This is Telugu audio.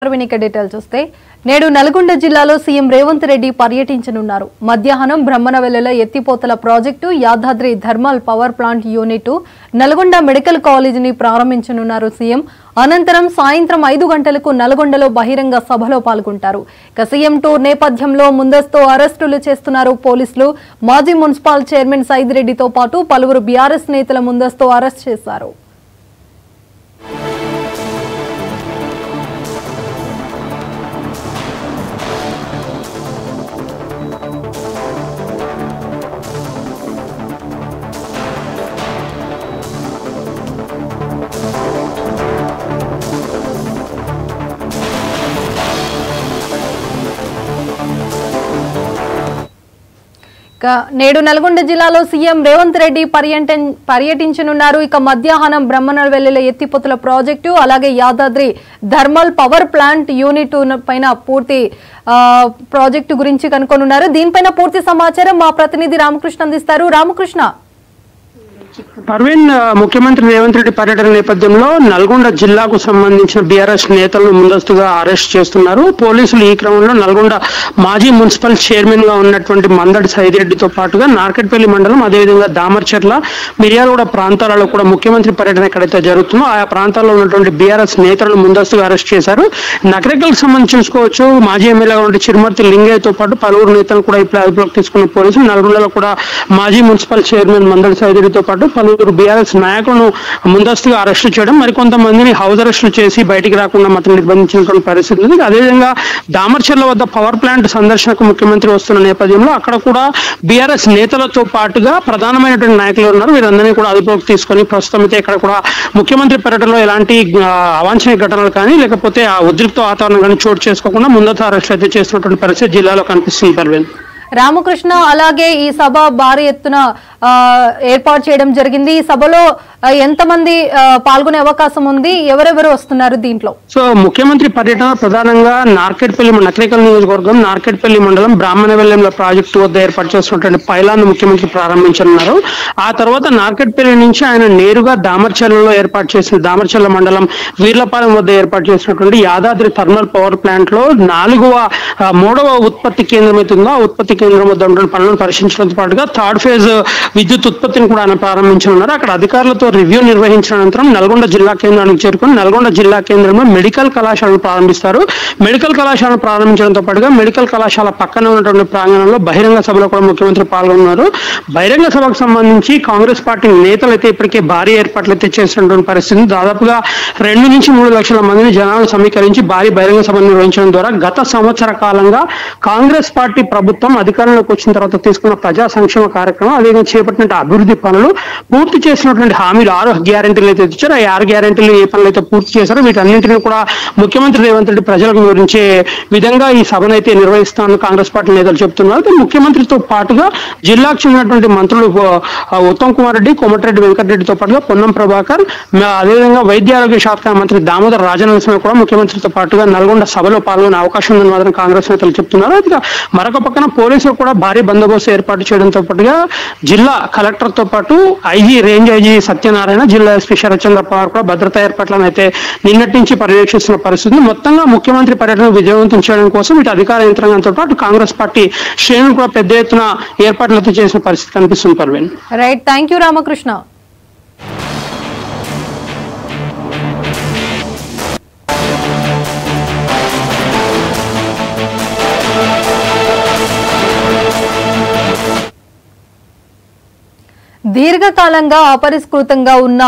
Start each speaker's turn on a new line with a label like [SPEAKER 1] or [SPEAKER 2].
[SPEAKER 1] డీటెయిల్స్ చూస్తే నేడు నల్గొండ జిల్లాలో సీఎం రేవంత్ రెడ్డి పర్యటించనున్నారు. మధ్యాహ్నం బ్రహ్మనవెల్లిలో ఎత్తిపోతల project, Yadadri thermal power plant unit, Nalgonda medical కాలేజీని ప్రారంభించనున్నారు సీఎం. అనంతరం సాయంత్రం 5 గంటలకు నల్గొండలో బహిరంగ సభలో పాల్గొంటారు. ఇక సీఎం టూర్ నేపథ్యంలో ముందస్తు అరెస్టులు చేస్తున్నారు పోలీసులు. మాజీ మున్సిపల్ చైర్మన్ సైదిరెడ్డితో పాటు పలువురు బీఆర్ఎస్ నేతల ముందస్తు అరెస్ట్ చేశారు. నేడు నల్గొండ జిల్లాలో సీఎం రేవంత్ రెడ్డి పర్యటించనున్నారు. ఇక మధ్యాహ్నం బ్రహ్మనవెల్లిలో ఎత్తిపోతల ప్రాజెక్టు, అలాగే Yadadri thermal power plant unit పైన పూర్తి ప్రాజెక్టు గురించి కనుక్కొనున్నారు. దీనిపైన పూర్తి సమాచారం మా ప్రతినిధి రామకృష్ణ అందిస్తారు. రామకృష్ణ,
[SPEAKER 2] పర్వీన్, ముఖ్యమంత్రి రేవంత్ రెడ్డి పర్యటన నేపథ్యంలో నల్గొండ జిల్లాకు సంబంధించిన బీఆర్ఎస్ నేతలను ముందస్తుగా అరెస్ట్ చేస్తున్నారు పోలీసులు. ఈ క్రమంలో నల్గొండ మాజీ మున్సిపల్ చైర్మన్ గా ఉన్నటువంటి మందడి సైదిరెడ్డితో పాటుగా నార్కెట్పల్లి మండలం, అదేవిధంగా దామర్చర్ల, మిర్యాలగూడ ప్రాంతాలలో కూడా ముఖ్యమంత్రి పర్యటన ఎక్కడైతే జరుగుతుందో ఆయా ప్రాంతాల్లో ఉన్నటువంటి బీఆర్ఎస్ నేతలను ముందస్తుగా అరెస్ట్ చేశారు. నగరికలకు సంబంధించి చూసుకోవచ్చు, మాజీ ఎమ్మెల్యేగా ఉండే చిరుమర్తి లింగయ్యతో పాటు పలువురు నేతలను కూడా ఇప్పుడు అదుపులోకి తీసుకున్న పోలీసులు. నల్గొండలో కూడా మాజీ మున్సిపల్ చైర్మన్ మందడి సైదిరెడ్డితో పాటు పలువురు బీఆర్ఎస్ నాయకులను ముందస్తుగా అరెస్టు చేయడం, మరికొంతమందిని హౌస్ అరెస్టులు చేసి బయటికి రాకుండా మాత్రం నిర్బంధించినటువంటి పరిస్థితి ఉంది. అదేవిధంగా దామర్చర్ల వద్ద పవర్ ప్లాంట్ సందర్శనకు ముఖ్యమంత్రి వస్తున్న నేపథ్యంలో అక్కడ కూడా బీఆర్ఎస్ నేతలతో పాటుగా ప్రధానమైనటువంటి నాయకులు ఉన్నారు. వీరందరినీ కూడా అదుపులోకి తీసుకొని ప్రస్తుతం అయితే ఇక్కడ కూడా ముఖ్యమంత్రి పర్యటనలో ఎలాంటి అవాంఛనీయ ఘటనలు కానీ లేకపోతే ఆ ఉద్రిక్త వాతావరణం కానీ చోటు చేసుకోకుండా ముందస్తు అరెస్టులు అయితే చేస్తున్నటువంటి పరిస్థితి జిల్లాలో కనిపిస్తుంది. పర్వీన్,
[SPEAKER 1] రామకృష్ణ, అలాగే ఈ సభ భారీ ఎత్తున ఏర్పాటు చేయడం జరిగింది. ఈ సభలో ఎంతమంది పాల్గొనే అవకాశం ఉంది? ఎవరెవరు వస్తున్నారు దీంట్లో?
[SPEAKER 2] సో ముఖ్యమంత్రి పర్యటన ప్రధానంగా నకరేకల్ నియోజకవర్గం నార్కెట్పల్లి మండలం బ్రాహ్మణవెల్లంలో ప్రాజెక్టు వద్ద ఏర్పాటు చేస్తున్నటువంటి పైలాన్ ముఖ్యమంత్రి ప్రారంభించనున్నారు. ఆ తర్వాత నార్కెట్పల్లి నుంచి ఆయన నేరుగా దామర్చర్లలో ఏర్పాటు చేసిన దామర్చర్ల మండలం వీర్లపాలెం వద్ద ఏర్పాటు చేసినటువంటి యాదాద్రి థర్మల్ పవర్ ప్లాంట్ లో మూడవ ఉత్పత్తి కేంద్రం అవుతుందో ఆ ఉత్పత్తి కేంద్రం వద్ద ఉన్న పనులను పరిశీలించడంతో పాటుగా థర్డ్ ఫేజ్ విద్యుత్ ఉత్పత్తిని కూడా ఆయన ప్రారంభించనున్నారు. అక్కడ అధికారులతో రివ్యూ నిర్వహించిన అనంతరం నల్గొండ జిల్లా కేంద్రానికి చేరుకుని నల్గొండ జిల్లా కేంద్రంలో మెడికల్ కళాశాలను ప్రారంభిస్తారు. మెడికల్ కళాశాలను ప్రారంభించడంతో పాటుగా మెడికల్ కళాశాల పక్కన ఉన్నటువంటి ప్రాంగణంలో బహిరంగ సభలో కూడా ముఖ్యమంత్రి పాల్గొన్నారు. బహిరంగ సభకు సంబంధించి కాంగ్రెస్ పార్టీ నేతలు అయితే ఇప్పటికే భారీ ఏర్పాట్లు అయితే చేసినటువంటి పరిస్థితి. దాదాపుగా 2 నుంచి 3 లక్షల మందిని జనాలను సమీకరించి భారీ బహిరంగ సభను నిర్వహించడం ద్వారా గత సంవత్సర కాలంగా కాంగ్రెస్ పార్టీ ప్రభుత్వం అధికారంలోకి వచ్చిన తర్వాత తీసుకున్న ప్రజా సంక్షేమ కార్యక్రమం, అదేవిధంగా చేపట్టిన అభివృద్ధి పనులు, పూర్తి చేసినటువంటి హామీలు 6 గ్యారెంటీలు అయితే ఇచ్చారు. ఆ 6 గ్యారెంటీలు ఏ పనులు అయితే పూర్తి చేశారో వీటన్నింటినీ కూడా ముఖ్యమంత్రి రేవంత్ రెడ్డి ప్రజలకు వివరించే విధంగా ఈ సభను అయితే నిర్వహిస్తామని కాంగ్రెస్ పార్టీ నేతలు చెప్తున్నారు. ముఖ్యమంత్రితో పాటుగా జిల్లాకు చెందినటువంటి మంత్రులు ఉత్తమ్ కుమార్ రెడ్డి, కోమటిరెడ్డి వెంకటరెడ్డితో పాటుగా పొన్నం ప్రభాకర్, అదేవిధంగా వైద్య ఆరోగ్య శాఖ మంత్రి దామోదర్ రాజనరసింహ కూడా ముఖ్యమంత్రితో పాటుగా నల్గొండ సభలో పాల్గొనే అవకాశం ఉందని మాత్రం కాంగ్రెస్ నేతలు చెప్తున్నారు. అయితే మరొక పక్కన పోలీసులు కూడా భారీ బందోబస్తు ఏర్పాటు చేయడంతో పాటుగా జిల్లా కలెక్టర్ తో పాటు రేంజ్ ఐజీ సత్యనారాయణ, జిల్లా ఎస్పీ శరత్చంద్ర పవార్ కూడా భద్రతా ఏర్పాట్లను అయితే నిన్నటి నుంచి పర్యవేక్షిస్తున్న పరిస్థితి. మొత్తంగా ముఖ్యమంత్రి పర్యటన విజయవంతం చేయడం కోసం ఇటు అధికార యంత్రాంగంతో పాటు కాంగ్రెస్ పార్టీ శ్రేణులు కూడా పెద్ద ఎత్తున ఏర్పాట్లు అయితే చేసిన పరిస్థితి కనిపిస్తుంది. Parveen,
[SPEAKER 1] right, thank you Ramakrishna. దీర్ఘకాలంగా అపరిష్కృతంగా ఉన్న